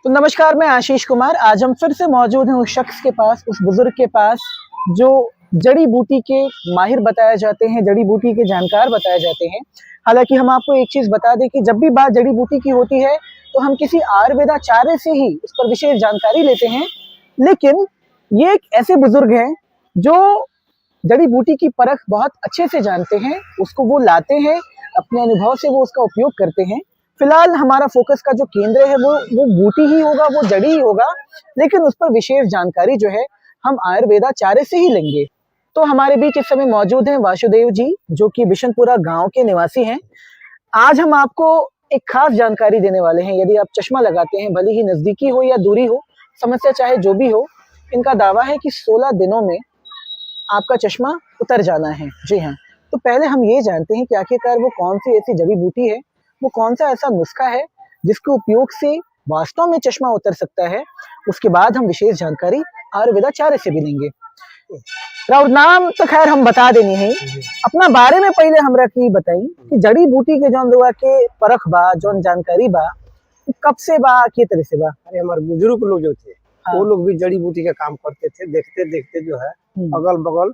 तो नमस्कार, मैं आशीष कुमार। आज हम फिर से मौजूद हैं उस शख्स के पास, उस बुजुर्ग के पास जो जड़ी बूटी के माहिर बताए जाते हैं, जड़ी बूटी के जानकार बताए जाते हैं। हालांकि हम आपको एक चीज बता दें कि जब भी बात जड़ी बूटी की होती है तो हम किसी आयुर्वेदाचार्य से ही उस पर विशेष जानकारी लेते हैं, लेकिन ये एक ऐसे बुजुर्ग हैं जो जड़ी बूटी की परख बहुत अच्छे से जानते हैं, उसको वो लाते हैं, अपने अनुभव से वो उसका उपयोग करते हैं। फिलहाल हमारा फोकस का जो केंद्र है वो बूटी ही होगा, वो जड़ी ही होगा, लेकिन उस पर विशेष जानकारी जो है हम आयुर्वेदाचार्य से ही लेंगे। तो हमारे बीच इस समय मौजूद हैं वासुदेव जी, जो कि बिशनपुरा गांव के निवासी हैं। आज हम आपको एक खास जानकारी देने वाले हैं। यदि आप चश्मा लगाते हैं, भले ही नजदीकी हो या दूरी हो, समस्या चाहे जो भी हो, इनका दावा है कि 16 दिनों में आपका चश्मा उतर जाना है। जी हाँ, तो पहले हम ये जानते हैं कि आखिरकार वो कौन सी ऐसी जड़ी बूटी है, वो कौन सा ऐसा नुस्खा है जिसके उपयोग से वास्तव में चश्मा उतर सकता है। उसके बाद हम विशेष जानकारी आयुर्वेदाचार्य से भी लेंगे। राउर नाम तो खैर हम बता देनी है, अपना बारे में पहले हमरा की बताई कि जड़ी बूटी के जौन दुआ के परख बा, जौन जानकारी बा, कब से बा, के तरह से बा। अरे हमारे बुजुर्ग लोग जो थे, वो लोग भी जड़ी बूटी का काम करते थे। देखते देखते जो है अगल बगल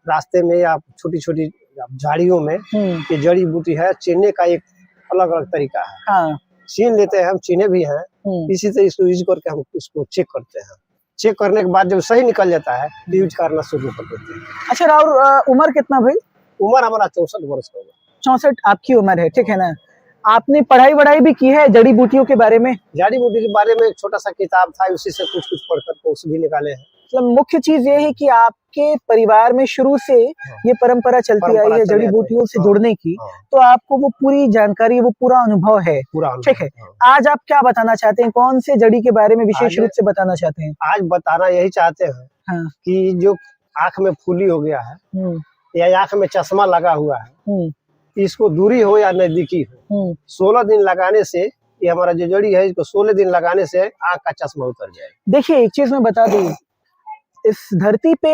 रास्ते में या छोटी छोटी झाड़ियों में ये जड़ी बूटी है, चीनने का एक अलग अलग तरीका है। हाँ, छीन लेते हैं, हम चीने भी हैं। इसी से इसको यूज करके हम इसको चेक करते हैं। चेक करने के बाद जब सही निकल जाता है तो यूज करना शुरू कर देते हैं। अच्छा राउर उम्र कितना भाई? उम्र हमारा 64 वर्ष का होगा। 64 आपकी उम्र है, ठीक है ना। आपने पढ़ाई वढ़ाई भी की है जड़ी बूटियों के बारे में? जड़ी बूटी के बारे में एक छोटा सा किताब था, उसी से कुछ कुछ पढ़ कर उसे भी निकाले हैं। मतलब मुख्य चीज ये है कि आपके परिवार में शुरू से ये परंपरा चलती आई है जड़ी बूटियों से जुड़ने की, तो आपको वो पूरी जानकारी, वो पूरा अनुभव है। ठीक है, आज आप क्या बताना चाहते हैं, कौन से जड़ी के बारे में विशेष रूप से बताना चाहते हैं? आज बताना यही चाहते हैं कि जो आंख में फूली हो गया है या आंख में चश्मा लगा हुआ है, इसको दूरी हो या नजदीकी हो, 16 दिन लगाने से, ये हमारा जो जड़ी है, इसको 16 दिन लगाने से आंख का चश्मा उतर जाएगा। देखिए, एक चीज मैं बता दूं, इस धरती पे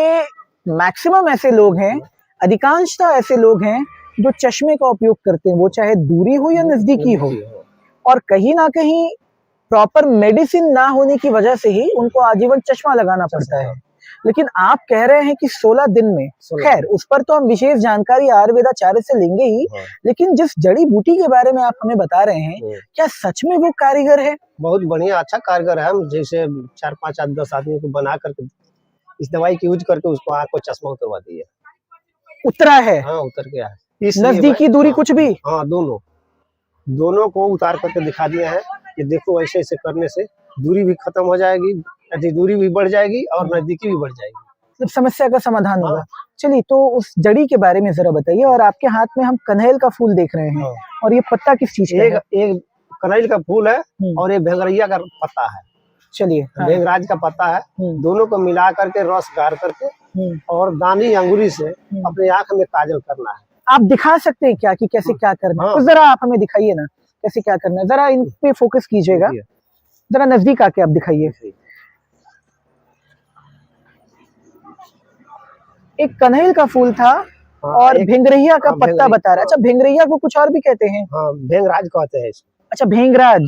मैक्सिमम ऐसे लोग हैं, अधिकांशतः ऐसे लोग हैं जो चश्मे का उपयोग करते हैं, वो चाहे दूरी हो या नजदीकी हो, और कहीं ना कहीं प्रॉपर मेडिसिन ना होने की वजह से ही उनको आजीवन चश्मा लगाना पड़ता है। लेकिन आप कह रहे हैं कि 16 दिन में, खैर उस पर तो हम विशेष जानकारी आयुर्वेदाचार्य से लेंगे ही, लेकिन जिस जड़ी बूटी के बारे में आप हमें बता रहे हैं, क्या सच में वो कारीगर है? बहुत बढ़िया, अच्छा कारीगर है। हम जैसे 4, 5, 10 आदमी को बना करके इस दवाई की यूज करके उसको आंख को चश्मा उतरवा दिया। उतरा है? हाँ, उतर गया है। नजदीकी दूरी कुछ भी? हाँ, दोनों को उतार करके दिखा दिया है कि देखो, ऐसे ऐसे करने से दूरी भी खत्म हो जाएगी, दूरी भी बढ़ जाएगी और नजदीकी भी बढ़ जाएगी, समस्या का समाधान होगा। चलिए, तो उस जड़ी के बारे में जरा बताइए। और आपके हाथ में हम कनैल का फूल देख रहे हैं, और ये पत्ता किस चीज का है? एक कनैल का फूल है और एक भेंगरैया का पत्ता है। चलिए, भेंगराज का पत्ता है। दोनों को मिला करके रस गार करके और दानी अंगुली से अपने आंख में काजल करना है। आप दिखा सकते हैं क्या कि कैसे क्या करना है? तो जरा आप हमें दिखाइए ना, कैसे क्या करना है। जरा इन पे फोकस कीजिएगा, जरा नजदीक आके आप दिखाइए। एक कनैल का फूल था और भेंगरैया का पत्ता बता रहा है। अच्छा, भेंगरैया को कुछ और भी कहते हैं? हाँ, भेंगराज कहते हैं इसको। अच्छा, भेंगराज।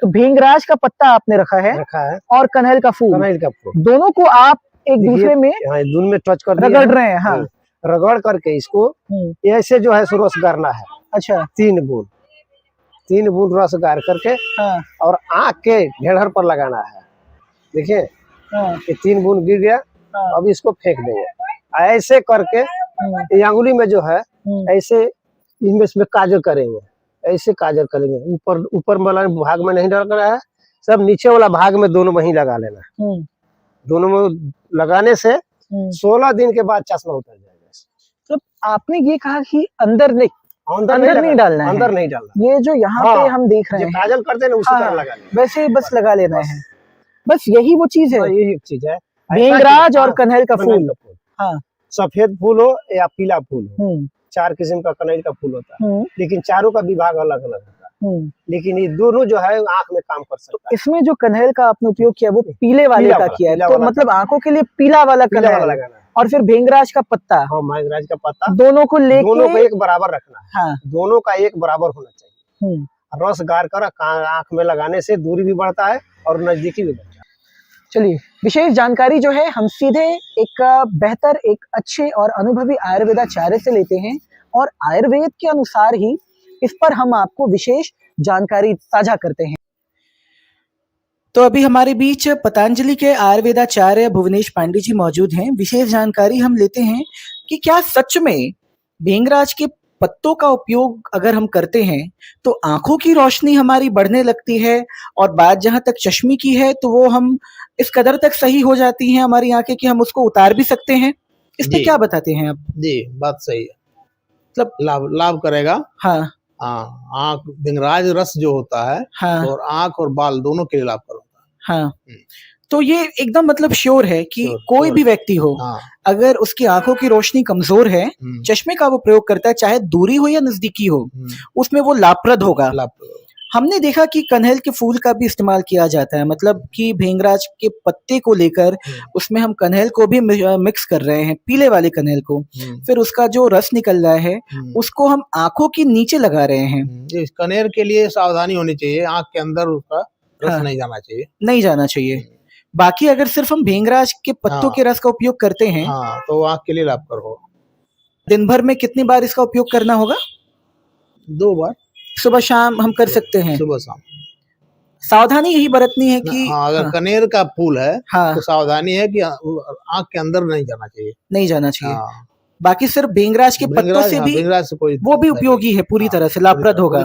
तो भेंगराज का पत्ता आपने रखा है और कनैल का फूल, दोनों को आप एक दूसरे में दोनों में टच कर रगड़ रहे हैं। हाँ, रगड़ करके इसको ऐसे जो है रस गारना है। अच्छा, 3 बूंद रस गार करके और आँख के घेड़र पर लगाना है। देखिए, ये 3 बूंद गिर गया। अब इसको फेंक देंगे। ऐसे करके ये अंगुली में जो है ऐसे इसमें काजल करेंगे, ऐसे काजल करेंगे। ऊपर वाला भाग में नहीं लगाना है, सब नीचे वाला भाग में दोनों में ही लगा लेना है। दोनों में लगाने से 16 दिन के बाद चश्मा उतर जाएगा। तो आपने ये कहा कि अंदर नहीं डालना है, अंदर नहीं डालना। ये जो यहाँ पे हम देख रहे हैं काजल करते हैं ना, उसी तरह लगा लेना, वैसे ही बस लगा लेना है। बस यही वो चीज है, यही चीज है। भेंगराज और कनैल का फूल। हाँ, सफेद फूल हो या पीला फूल हो, 4 किस्म का कनैल का फूल होता है, लेकिन चारों का विभाग अलग अलग होता है। लेकिन ये दोनों जो है आंख में काम कर सकता है। इसमें जो कनैल का आपने उपयोग किया वो पीले वाले का किया है, तो मतलब आंखों के लिए पीला वाला कनैल लगाना है। और फिर भेंगराज का पत्ता, भेंगराज का पत्ता, दोनों को एक बराबर रखना है। दोनों का एक बराबर होना चाहिए। रस गार कर आंख में लगाने से दूरी भी बढ़ता है और नजदीकी भी बढ़ता है। चलिए, विशेष जानकारी जो है हम सीधे एक बेहतर, एक अच्छे और अनुभवी आयुर्वेदाचार्य से लेते हैं और आयुर्वेद के अनुसार ही इस पर हम आपको विशेष जानकारी साझा करते हैं। तो अभी हमारे बीच पतंजलि के आयुर्वेदाचार्य भुवनेश पांडे जी मौजूद हैं। विशेष जानकारी हम लेते हैं कि क्या सच में भेंगराज के पत्तों का उपयोग अगर हम करते हैं तो आंखों की रोशनी हमारी बढ़ने लगती है, और बात जहां तक चश्मे की है तो वो हम इस कदर तक सही हो जाती हैं हमारी आंखें कि हम उसको उतार भी सकते हैं। इस पे जी। क्या बताते हैं आप? जी, बात सही है। मतलब लाभ लाभ करेगा। हाँ हाँ, आँख भिंगराज रस जो होता है हाँ और आँख और बाल दोनों के लिए लाभकर होता हाँ। तो ये एकदम मतलब श्योर है कि Sure, कोई sure. भी व्यक्ति हो, है। हाँ। अगर उसकी आंखों की रोशनी कमजोर है, चश्मे का वो प्रयोग करता है, चाहे दूरी हो या नजदीकी हो, उसमें वो लाभप्रद होगा। हमने देखा कि कनैल के फूल का भी इस्तेमाल किया जाता है, मतलब कि भेंगराज के पत्ते को लेकर उसमें हम कनैल को भी मिक्स कर रहे हैं, पीले वाले कनैल को, फिर उसका जो रस निकल रहा है उसको हम आंखों के नीचे लगा रहे हैं। इस कनेर के लिए सावधानी होनी चाहिए, आंख के अंदर उसका रस हाँ। नहीं जाना चाहिए। नहीं जाना चाहिए। बाकी अगर सिर्फ हम भेंगराज के पत्तों हाँ। के रस का उपयोग करते हैं, हाँ, तो आंख के लिए लाभकर होगा। दिन भर में कितनी बार इसका उपयोग करना होगा? 2 बार, सुबह शाम हम कर सकते हैं। सुबह शाम। सावधानी यही बरतनी है कि हाँ, अगर कनेर का फूल है हाँ, तो सावधानी है कि आंख के अंदर नहीं जाना चाहिए। नहीं जाना चाहिए। हाँ। बाकी सिर्फ भेंगराज के पत्तों से भी भिंगराज से कोई वो भी उपयोगी है, पूरी तरह से लाभप्रद होगा।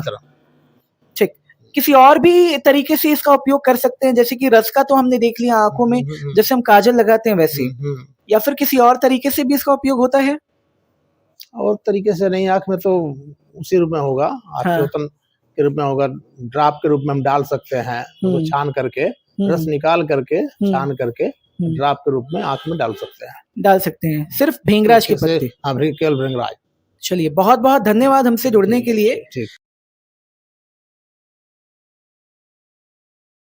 ठीक, किसी और भी तरीके से इसका उपयोग कर सकते हैं, जैसे कि रस का तो हमने देख लिया आंखों में, जैसे हम काजल लगाते हैं वैसे, या फिर किसी और तरीके से भी इसका उपयोग होता है? और तरीके से नहीं, आंख में तो उसी रूप में होगा, आत्मोतन के रूप में होगा, ड्रॉप के रूप में हम डाल सकते हैं, तो छान करके रस निकाल करके छान करके ड्रॉप के रूप में आंख में डाल सकते हैं, सिर्फ भेंगराज के पत्ते। हाँ, केवल भेंगराज। चलिए, बहुत बहुत धन्यवाद हमसे जुड़ने के लिए। ठीक।